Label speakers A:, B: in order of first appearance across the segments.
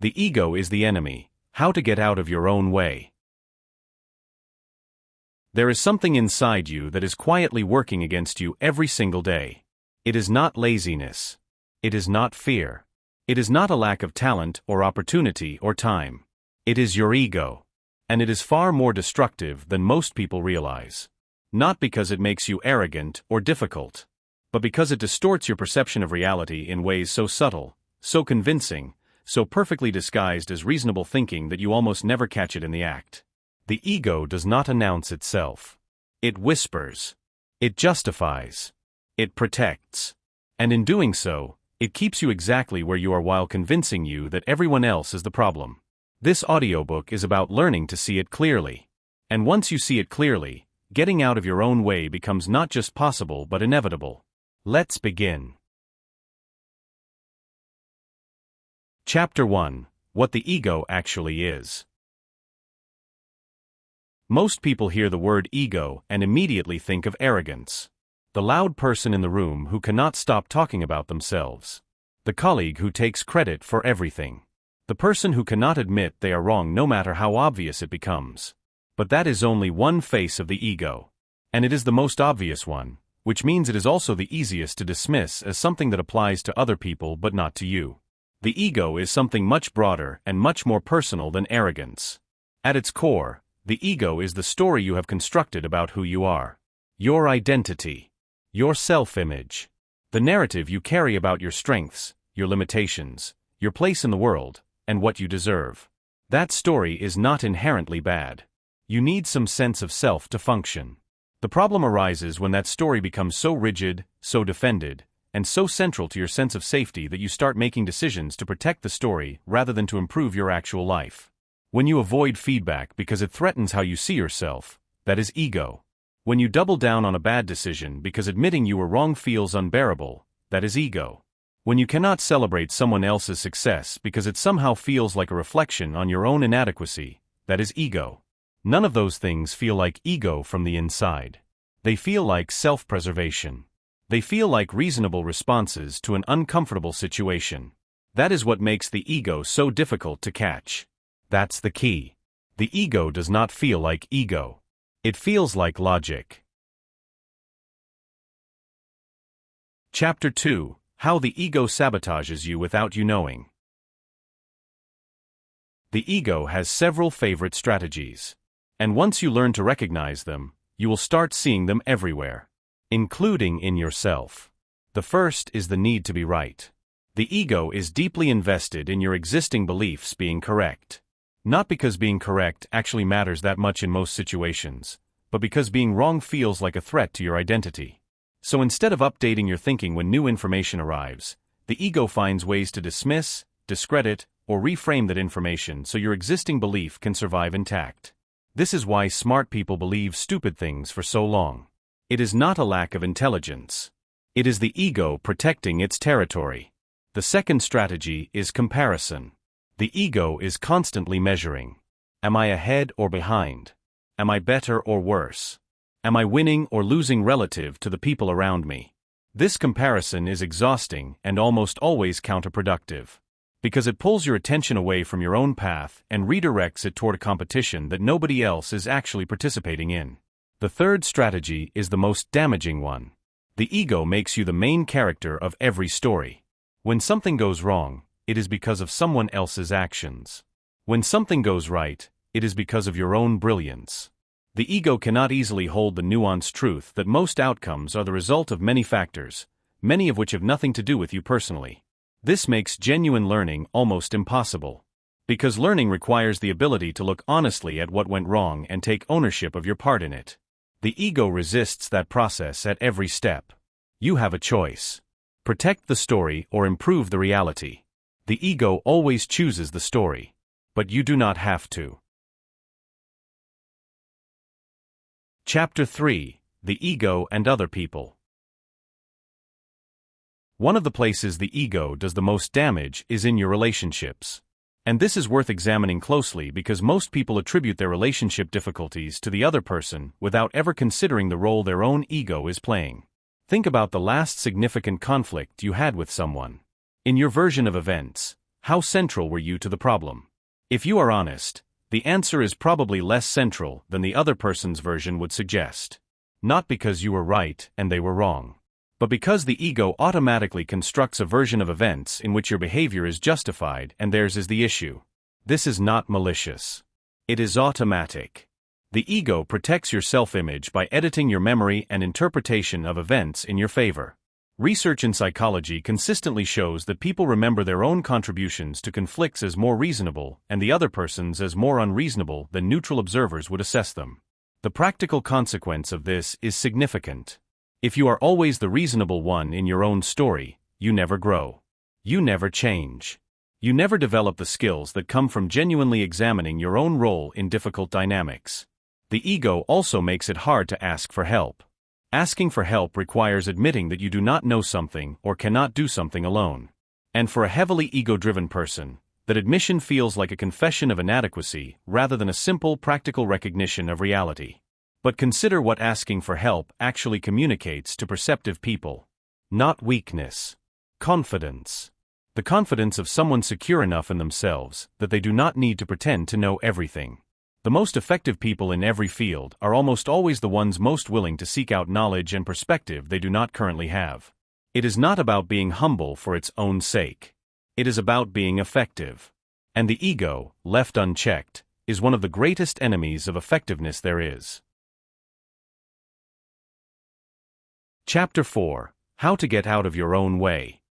A: The ego is the enemy. How to get out of your own way. There is something inside you that is quietly working against you every single day. It is not laziness. It is not fear. It is not a lack of talent or opportunity or time. It is your ego. And it is far more destructive than most people realize. Not because it makes you arrogant or difficult, but because it distorts your perception of reality in ways so subtle, so convincing, so perfectly disguised as reasonable thinking that you almost never catch it in the act. The ego does not announce itself. It whispers. It justifies. It protects. And in doing so, it keeps you exactly where you are while convincing you that everyone else is the problem. This audiobook is about learning to see it clearly. And once you see it clearly, getting out of your own way becomes not just possible but inevitable. Let's begin. Chapter 1: What the Ego Actually Is. Most people hear the word ego and immediately think of arrogance. The loud person in the room who cannot stop talking about themselves. The colleague who takes credit for everything. The person who cannot admit they are wrong no matter how obvious it becomes. But that is only one face of the ego. And it is the most obvious one, which means it is also the easiest to dismiss as something that applies to other people but not to you. The ego is something much broader and much more personal than arrogance. At its core, the ego is the story you have constructed about who you are. Your identity. Your self-image. The narrative you carry about your strengths, your limitations, your place in the world, and what you deserve. That story is not inherently bad. You need some sense of self to function. The problem arises when that story becomes so rigid, so defended, and so central to your sense of safety that you start making decisions to protect the story rather than to improve your actual life. When you avoid feedback because it threatens how you see yourself, that is ego. When you double down on a bad decision because admitting you were wrong feels unbearable, that is ego. When you cannot celebrate someone else's success because it somehow feels like a reflection on your own inadequacy, that is ego. None of those things feel like ego from the inside. They feel like self-preservation. They feel like reasonable responses to an uncomfortable situation. That is what makes the ego so difficult to catch. That's the key. The ego does not feel like ego. It feels like logic. Chapter 2: How the Ego Sabotages You Without You Knowing. The ego has several favorite strategies. And once you learn to recognize them, you will start seeing them everywhere, including in yourself. The first is the need to be right. The ego is deeply invested in your existing beliefs being correct. Not because being correct actually matters that much in most situations, but because being wrong feels like a threat to your identity. So instead of updating your thinking when new information arrives, the ego finds ways to dismiss, discredit, or reframe that information so your existing belief can survive intact. This is why smart people believe stupid things for so long. It is not a lack of intelligence. It is the ego protecting its territory. The second strategy is comparison. The ego is constantly measuring. Am I ahead or behind? Am I better or worse? Am I winning or losing relative to the people around me? This comparison is exhausting and almost always counterproductive, because it pulls your attention away from your own path and redirects it toward a competition that nobody else is actually participating in. The third strategy is the most damaging one. The ego makes you the main character of every story. When something goes wrong, it is because of someone else's actions. When something goes right, it is because of your own brilliance. The ego cannot easily hold the nuanced truth that most outcomes are the result of many factors, many of which have nothing to do with you personally. This makes genuine learning almost impossible. Because learning requires the ability to look honestly at what went wrong and take ownership of your part in it. The ego resists that process at every step. You have a choice. Protect the story or improve the reality. The ego always chooses the story. But you do not have to. Chapter 3: The Ego and Other People. One of the places the ego does the most damage is in your relationships. And this is worth examining closely because most people attribute their relationship difficulties to the other person without ever considering the role their own ego is playing. Think about the last significant conflict you had with someone. In your version of events, How central were you to the problem? If you are honest, the answer is probably less central than the other person's version would suggest. Not because you were right and they were wrong, but because the ego automatically constructs a version of events in which your behavior is justified and theirs is the issue. This is not malicious. It is automatic. The ego protects your self-image by editing your memory and interpretation of events in your favor. Research in psychology consistently shows that people remember their own contributions to conflicts as more reasonable and the other person's as more unreasonable than neutral observers would assess them. The practical consequence of this is significant. If you are always the reasonable one in your own story, you never grow. You never change. You never develop the skills that come from genuinely examining your own role in difficult dynamics. The ego also makes it hard to ask for help. Asking for help requires admitting that you do not know something or cannot do something alone. And for a heavily ego-driven person, that admission feels like a confession of inadequacy rather than a simple practical recognition of reality. But consider what asking for help actually communicates to perceptive people. Not weakness. Confidence. The confidence of someone secure enough in themselves that they do not need to pretend to know everything. The most effective people in every field are almost always the ones most willing to seek out knowledge and perspective they do not currently have. It is not about being humble for its own sake. It is about being effective. And the ego, left unchecked, is one of the greatest enemies of effectiveness there is. Chapter 4: How to Get Out of Your Own Way.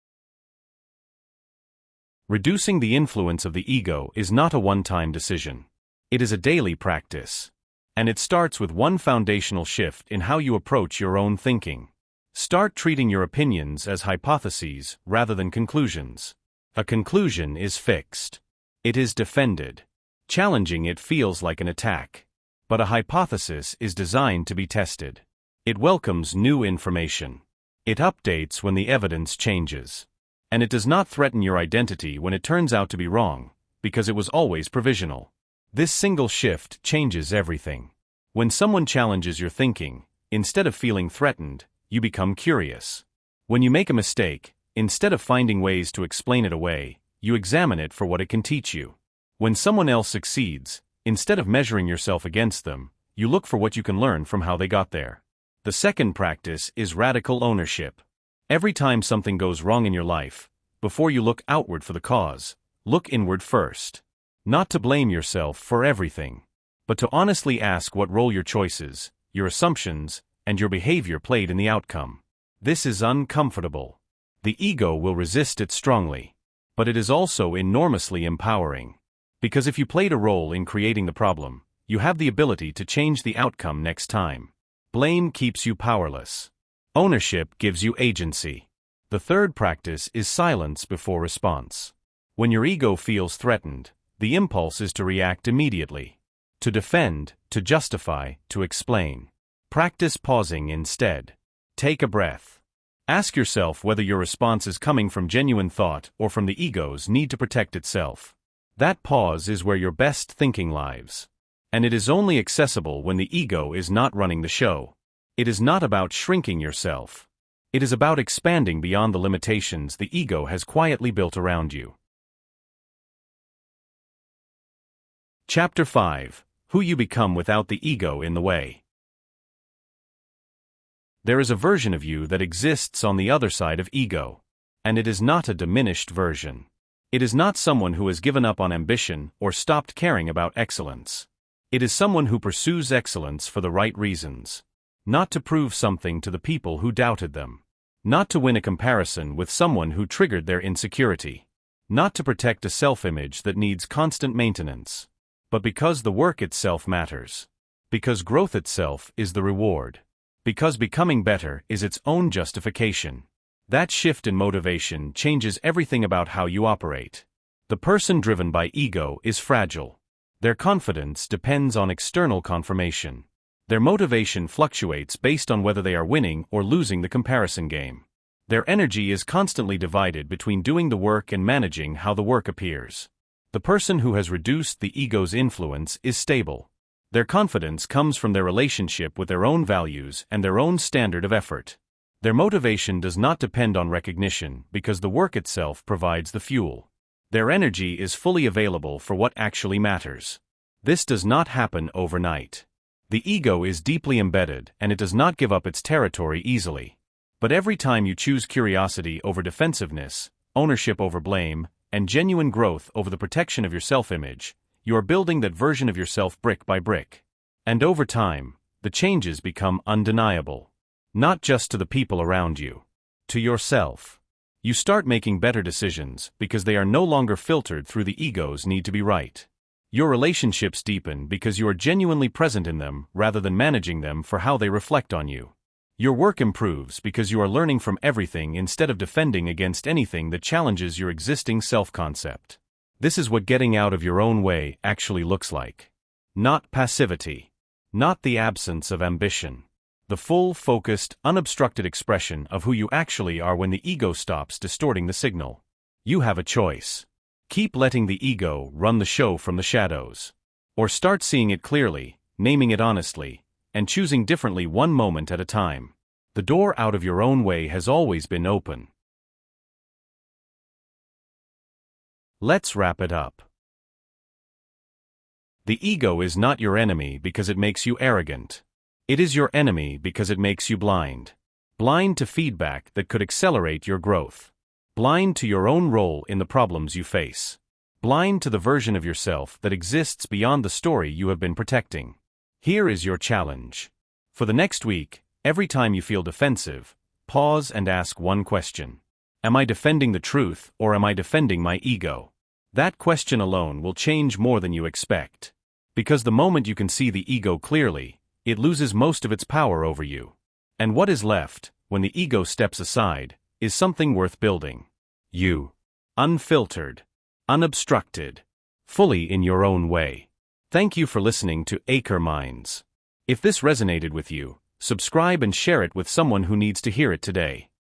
A: Reducing the influence of the ego is not a one-time decision. It is a daily practice. And it starts with one foundational shift in how you approach your own thinking. Start treating your opinions as hypotheses rather than conclusions. A conclusion is fixed. It is defended. Challenging it feels like an attack. But a hypothesis is designed to be tested. It welcomes new information. It updates when the evidence changes. And it does not threaten your identity when it turns out to be wrong, because it was always provisional. This single shift changes everything. When someone challenges your thinking, instead of feeling threatened, you become curious. When you make a mistake, instead of finding ways to explain it away, you examine it for what it can teach you. When someone else succeeds, instead of measuring yourself against them, you look for what you can learn from how they got there. The second practice is radical ownership. Every time something goes wrong in your life, before you look outward for the cause, look inward first. Not to blame yourself for everything, but to honestly ask what role your choices, your assumptions, and your behavior played in the outcome. This is uncomfortable. The ego will resist it strongly. But it is also enormously empowering. Because if you played a role in creating the problem, you have the ability to change the outcome next time. Blame keeps you powerless. Ownership gives you agency. The third practice is silence before response. When your ego feels threatened, the impulse is to react immediately. To defend, to justify, to explain. Practice pausing instead. Take a breath. Ask yourself whether your response is coming from genuine thought or from the ego's need to protect itself. That pause is where your best thinking lies. And it is only accessible when the ego is not running the show. It is not about shrinking yourself. It is about expanding beyond the limitations the ego has quietly built around you. Chapter 5: Who you become without the ego in the way. There is a version of you that exists on the other side of ego. And it is not a diminished version. It is not someone who has given up on ambition or stopped caring about excellence. It is someone who pursues excellence for the right reasons. Not to prove something to the people who doubted them. Not to win a comparison with someone who triggered their insecurity. Not to protect a self-image that needs constant maintenance. But because the work itself matters. Because growth itself is the reward. Because becoming better is its own justification. That shift in motivation changes everything about how you operate. The person driven by ego is fragile. Their confidence depends on external confirmation. Their motivation fluctuates based on whether they are winning or losing the comparison game. Their energy is constantly divided between doing the work and managing how the work appears. The person who has reduced the ego's influence is stable. Their confidence comes from their relationship with their own values and their own standard of effort. Their motivation does not depend on recognition because the work itself provides the fuel. Their energy is fully available for what actually matters. This does not happen overnight. The ego is deeply embedded and it does not give up its territory easily. But every time you choose curiosity over defensiveness, ownership over blame, and genuine growth over the protection of your self-image, you are building that version of yourself brick by brick. And over time, the changes become undeniable. Not just to the people around you. To yourself. You start making better decisions because they are no longer filtered through the ego's need to be right. Your relationships deepen because you are genuinely present in them rather than managing them for how they reflect on you. Your work improves because you are learning from everything instead of defending against anything that challenges your existing self-concept. This is what getting out of your own way actually looks like. Not passivity. Not the absence of ambition. The full, focused, unobstructed expression of who you actually are when the ego stops distorting the signal. You have a choice. Keep letting the ego run the show from the shadows. Or start seeing it clearly, naming it honestly, and choosing differently one moment at a time. The door out of your own way has always been open. Let's wrap it up. The ego is not your enemy because it makes you arrogant. It is your enemy because it makes you blind. Blind to feedback that could accelerate your growth. Blind to your own role in the problems you face. Blind to the version of yourself that exists beyond the story you have been protecting. Here is your challenge. For the next week, every time you feel defensive, pause and ask one question. Am I defending the truth or am I defending my ego? That question alone will change more than you expect. Because the moment you can see the ego clearly, it loses most of its power over you. And what is left, when the ego steps aside, is something worth building. You. Unfiltered. Unobstructed. Fully in your own way. Thank you for listening to Akor Minds. If this resonated with you, subscribe and share it with someone who needs to hear it today.